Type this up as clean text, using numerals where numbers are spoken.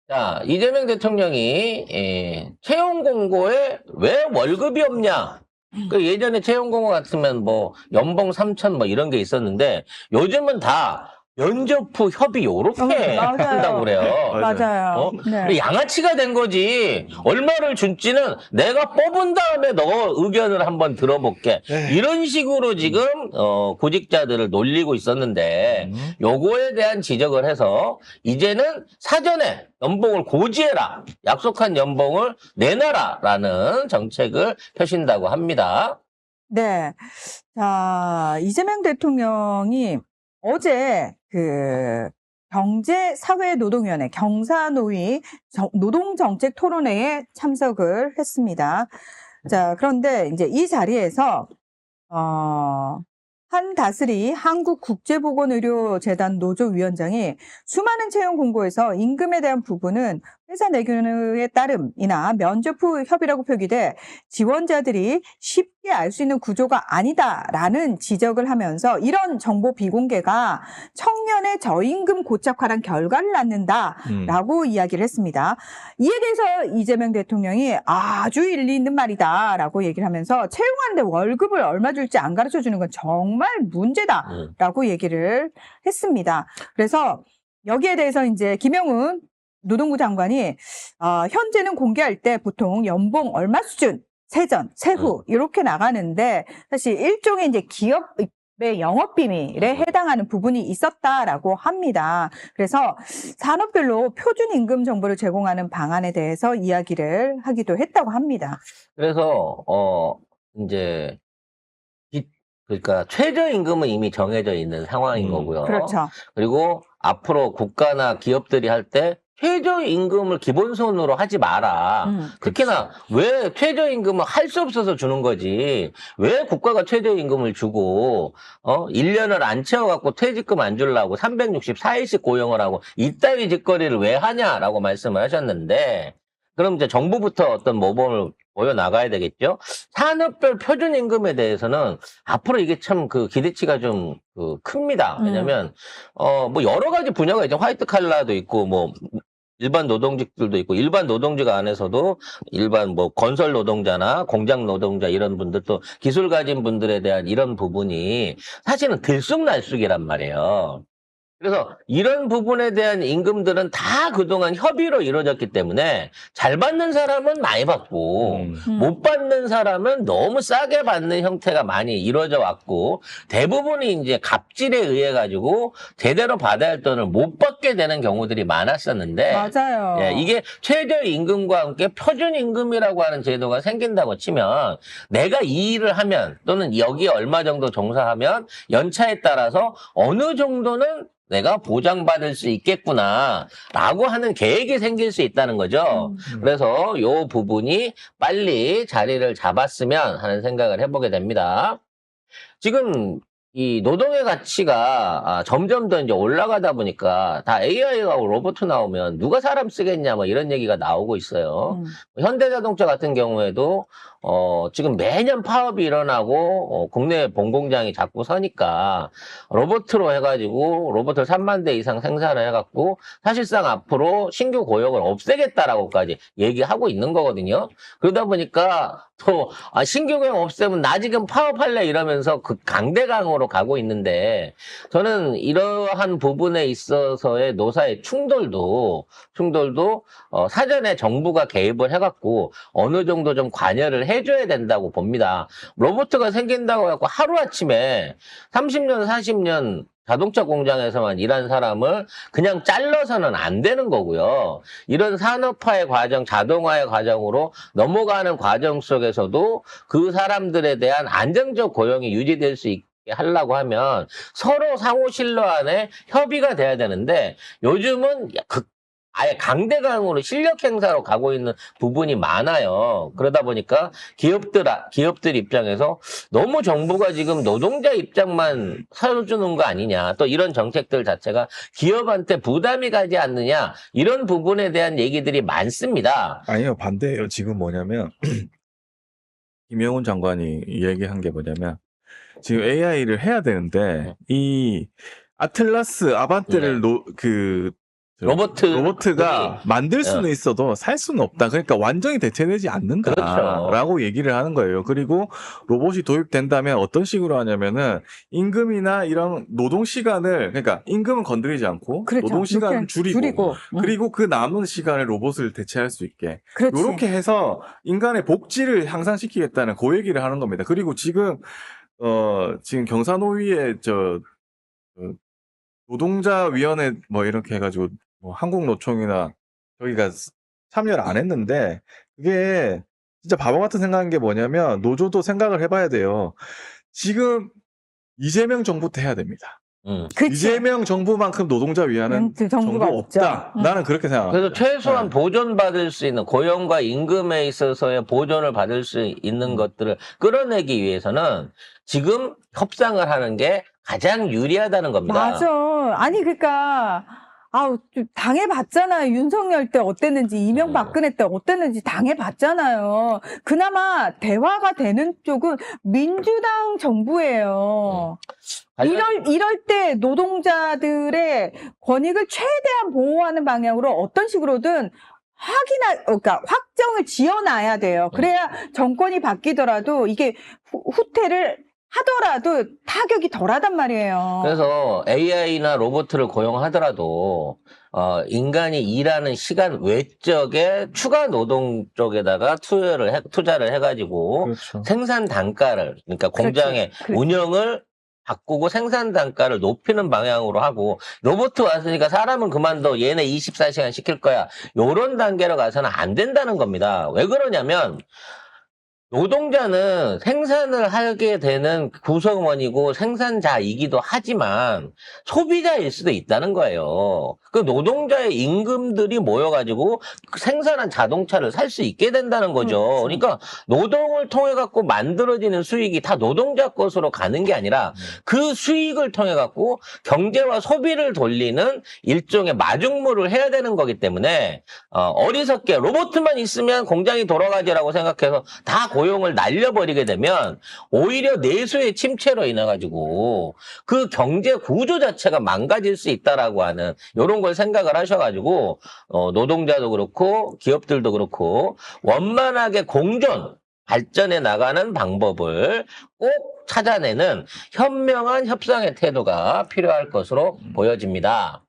자, 이재명 대통령이 채용 공고에 왜 월급이 없냐? 그 예전에 채용 공고 같으면 뭐 연봉 3천 뭐 이런 게 있었는데 요즘은 다 면접 후 협의 요렇게 맞아요. 한다고 그래요. 맞아요. 네. 양아치가 된 거지. 얼마를 줄지는 내가 뽑은 다음에 너 의견을 한번 들어볼게. 이런 식으로 지금 구직자들을 놀리고 있었는데 요거에 대한 지적을 해서 이제는 사전에 연봉을 고지해라. 약속한 연봉을 내놔라라는 정책을 펴신다고 합니다. 네. 자, 이재명 대통령이 어제 경제사회노동위원회 경사노위 노동정책 토론회에 참석을 했습니다. 자, 그런데 이제 이 자리에서 한다스리 한국국제보건의료재단 노조위원장이 수많은 채용 공고에서 임금에 대한 부분은 회사 내규에 따름이나 면접 후 협의라고 표기돼 지원자들이 쉽게 알 수 있는 구조가 아니다라는 지적을 하면서 이런 정보 비공개가 청년의 저임금 고착화란 결과를 낳는다라고 이야기를 했습니다. 이에 대해서 이재명 대통령이 아주 일리 있는 말이다라고 얘기를 하면서 채용하는데 월급을 얼마 줄지 안 가르쳐 주는 건 정말 문제다라고 얘기를 했습니다. 그래서 여기에 대해서 이제 김영훈 노동부 장관이 현재는 공개할 때 보통 연봉 얼마 수준, 세전, 세후 이렇게 나가는데 사실 일종의 이제 기업의 영업 비밀에 해당하는 부분이 있었다라고 합니다. 그래서 산업별로 표준 임금 정보를 제공하는 방안에 대해서 이야기를 하기도 했다고 합니다. 그래서 이제 그러니까 최저임금은 이미 정해져 있는 상황인 거고요. 그렇죠. 그리고 앞으로 국가나 기업들이 할 때 최저임금을 기본선으로 하지 마라. 특히나 왜 최저임금을 할 수 없어서 주는 거지. 왜 국가가 최저임금을 주고 1년을 안 채워갖고 퇴직금 안 주려고 364일씩 고용을 하고 이따위 짓거리를 왜 하냐라고 말씀을 하셨는데 그럼 이제 정부부터 어떤 모범을 보여나가야 되겠죠. 산업별 표준임금에 대해서는 앞으로 이게 참 기대치가 좀 큽니다. 왜냐면 뭐 여러 가지 분야가 있죠. 화이트 칼라도 있고 뭐 일반 노동직들도 있고 일반 노동직 안에서도 일반 뭐 건설 노동자나 공장 노동자 이런 분들 또 기술 가진 분들에 대한 이런 부분이 사실은 들쑥날쑥이란 말이에요. 그래서 이런 부분에 대한 임금들은 다 그동안 협의로 이루어졌기 때문에 잘 받는 사람은 많이 받고 못 받는 사람은 너무 싸게 받는 형태가 많이 이루어져 왔고 대부분이 이제 갑질에 의해 가지고 제대로 받아야 할 돈을 못 받게 되는 경우들이 많았었는데 맞아요. 이게 최저임금과 함께 표준임금이라고 하는 제도가 생긴다고 치면 내가 이 일을 하면 또는 여기에 얼마 정도 종사하면 연차에 따라서 어느 정도는 내가 보장받을 수 있겠구나라고 하는 계획이 생길 수 있다는 거죠. 그래서 이 부분이 빨리 자리를 잡았으면 하는 생각을 해보게 됩니다. 지금 이 노동의 가치가 점점 더 이제 올라가다 보니까 다 AI가 로봇 나오면 누가 사람 쓰겠냐 뭐 이런 얘기가 나오고 있어요. 현대자동차 같은 경우에도 지금 매년 파업이 일어나고 국내 본공장이 자꾸 서니까 로봇으로 해가지고 로봇을 3만 대 이상 생산을 해갖고 사실상 앞으로 신규 고용을 없애겠다라고까지 얘기하고 있는 거거든요. 그러다 보니까 또 신규 고용 없애면 나 지금 파업할래 이러면서 강대강으로 가고 있는데 저는 이러한 부분에 있어서의 노사의 충돌도 사전에 정부가 개입을 해갖고 어느 정도 좀 관여를 해줘야 된다고 봅니다. 로봇가 생긴다고 해갖고 하루아침에 30년, 40년 자동차 공장에서만 일한 사람을 그냥 잘라서는 안 되는 거고요. 이런 산업화의 과정, 자동화의 과정으로 넘어가는 과정 속에서도 그 사람들에 대한 안정적 고용이 유지될 수 있게 하려고 하면 서로 상호 신뢰안에 협의가 돼야 되는데 요즘은 아예 강대강으로 실력 행사로 가고 있는 부분이 많아요. 그러다 보니까 기업들 입장에서 너무 정부가 지금 노동자 입장만 서주는 거 아니냐. 또 이런 정책들 자체가 기업한테 부담이 가지 않느냐. 이런 부분에 대한 얘기들이 많습니다. 아니요, 반대예요. 지금 뭐냐면 김영훈 장관이 얘기한 게 뭐냐면 지금 AI를 해야 되는데 이 아틀라스 아반떼를 로봇가 만들 수는 있어도 살 수는 없다. 그러니까 완전히 대체되지 않는다라고 그렇죠. 얘기를 하는 거예요. 그리고 로봇이 도입된다면 어떤 식으로 하냐면은 임금이나 이런 노동 시간을 그러니까 임금은 건드리지 않고 그렇죠. 노동 시간을 줄이고 음. 그리고 그 남은 시간에 로봇을 대체할 수 있게 그렇지. 이렇게 해서 인간의 복지를 향상시키겠다는 그 얘기를 하는 겁니다. 그리고 지금 경사노위에 노동자위원회 뭐 이렇게 해가지고 뭐 한국노총이나 저희가 참여를 안 했는데 그게 진짜 바보 같은 생각인 게 뭐냐면 노조도 생각을 해봐야 돼요. 지금 이재명 정부 때 해야 됩니다. 그치. 이재명 정부만큼 노동자 위하는 정부 없죠. 없다. 나는 그렇게 생각합니다. 그래서 최소한 보존받을 수 있는 고용과 임금에 있어서의 보존을 받을 수 있는 것들을 끌어내기 위해서는 지금 협상을 하는 게 가장 유리하다는 겁니다. 맞아. 아니 그러니까 좀 당해봤잖아요. 윤석열 때 어땠는지, 이명박근혜 때 어땠는지 당해봤잖아요. 그나마 대화가 되는 쪽은 민주당 정부예요. 이럴 때 노동자들의 권익을 최대한 보호하는 방향으로 어떤 식으로든 그러니까 확정을 지어놔야 돼요. 그래야 정권이 바뀌더라도 이게 후퇴를 하더라도 타격이 덜하단 말이에요. 그래서 AI나 로봇을 고용하더라도 인간이 일하는 시간 외적에 추가 노동 쪽에다가 투자를 해가지고 그렇죠. 생산 단가를 그러니까 공장의 그렇지. 운영을 바꾸고 생산 단가를 높이는 방향으로 하고 로봇 왔으니까 사람은 그만둬 얘네 24시간 시킬 거야 요런 단계로 가서는 안 된다는 겁니다. 왜 그러냐면 노동자는 생산을 하게 되는 구성원이고 생산자이기도 하지만 소비자일 수도 있다는 거예요. 그 노동자의 임금들이 모여가지고 생산한 자동차를 살 수 있게 된다는 거죠. 그러니까 노동을 통해 갖고 만들어지는 수익이 다 노동자 것으로 가는 게 아니라 그 수익을 통해 갖고 경제와 소비를 돌리는 일종의 마중물을 해야 되는 거기 때문에 어리석게 로봇만 있으면 공장이 돌아가지라고 생각해서 다 고용을 날려버리게 되면 오히려 내수의 침체로 인해 가지고 그 경제 구조 자체가 망가질 수 있다라고 하는 이런 걸 생각을 하셔가지고 노동자도 그렇고 기업들도 그렇고 원만하게 공존 발전해 나가는 방법을 꼭 찾아내는 현명한 협상의 태도가 필요할 것으로 보여집니다.